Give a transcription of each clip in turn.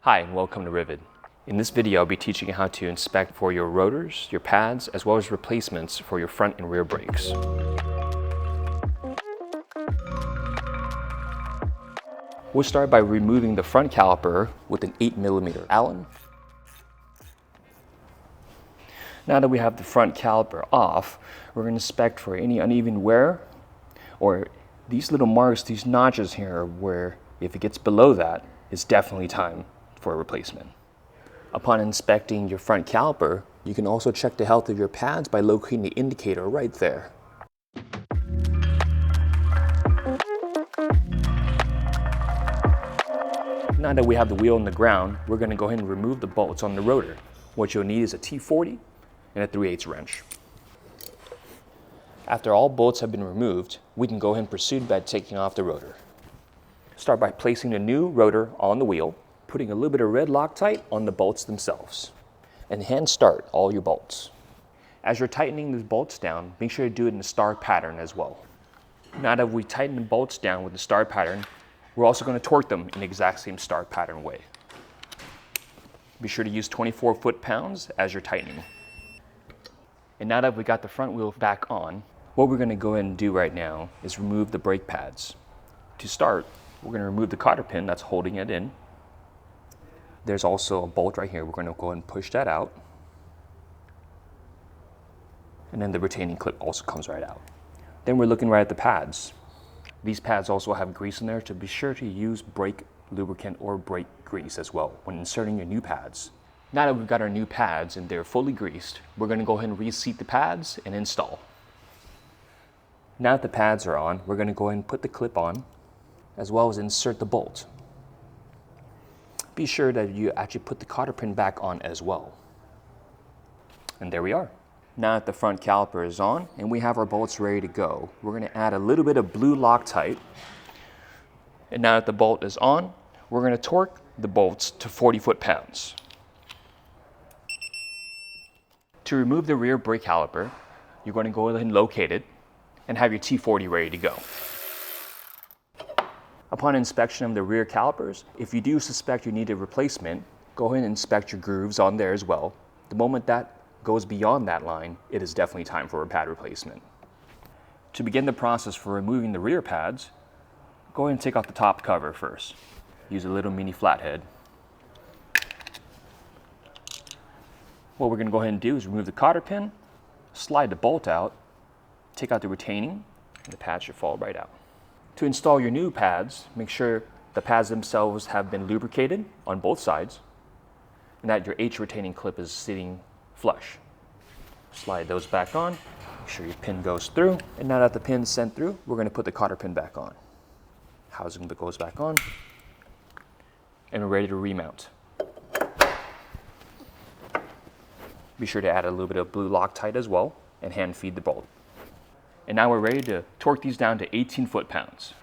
Hi, and welcome to Ryvid. In this video, I'll be teaching you how to inspect for your rotors, your pads, as well as replacements for your front and rear brakes. We'll start by removing the front caliper with an 8mm Allen. Now that we have the front caliper off, we're going to inspect for any uneven wear or these little marks, these notches here, where if it gets below that, it's definitely time for a replacement. Upon inspecting your front caliper, you can also check the health of your pads by locating the indicator right there. Now that we have the wheel on the ground, we're going to go ahead and remove the bolts on the rotor. What you'll need is a T40 and a 3/8 wrench. After all bolts have been removed, we can go ahead and proceed by taking off the rotor. Start by placing the new rotor on the wheel, putting a little bit of red Loctite on the bolts themselves, and hand start all your bolts. As you're tightening the bolts down, make sure to do it in the star pattern as well. Now that we tighten the bolts down with the star pattern, we're also going to torque them in the exact same star pattern way. Be sure to use 24 foot-pounds as you're tightening. And now that we got the front wheel back on, what we're going to go ahead and do right now is remove the brake pads. To start, we're going to remove the cotter pin that's holding it in. There's also a bolt right here. We're going to go ahead and push that out. And then the retaining clip also comes right out. Then we're looking right at the pads. These pads also have grease in there, so be sure to use brake lubricant or brake grease as well when inserting your new pads. Now that we've got our new pads and they're fully greased, we're going to go ahead and reseat the pads and install. Now that the pads are on, we're going to go ahead and put the clip on, as well as insert the bolt. Be sure that you actually put the cotter pin back on as well. And there we are. Now that the front caliper is on and we have our bolts ready to go, we're going to add a little bit of blue Loctite. And now that the bolt is on, we're going to torque the bolts to 40 foot-pounds. To remove the rear brake caliper, you're going to go ahead and locate it and have your T40 ready to go. Upon inspection of the rear calipers, if you do suspect you need a replacement, go ahead and inspect your grooves on there as well. The moment that goes beyond that line, it is definitely time for a pad replacement. To begin the process for removing the rear pads, go ahead and take off the top cover first. Use a little mini flathead. What we're going to go ahead and do is remove the cotter pin, slide the bolt out, take out the retaining, and the pad should fall right out. To install your new pads, make sure the pads themselves have been lubricated on both sides and that your H retaining clip is sitting flush. Slide those back on, make sure your pin goes through, and now that the pin's sent through, we're going to put the cotter pin back on. Housing that goes back on, and we're ready to remount. Be sure to add a little bit of blue Loctite as well and hand feed the bolt. And now we're ready to torque these down to 18 foot-pounds.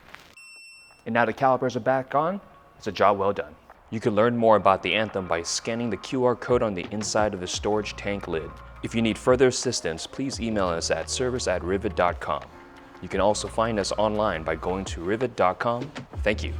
And now the calipers are back on, it's a job well done. You can learn more about the Anthem by scanning the QR code on the inside of the storage tank lid. If you need further assistance, please email us at service@ryvid.com. You can also find us online by going to ryvid.com. Thank you.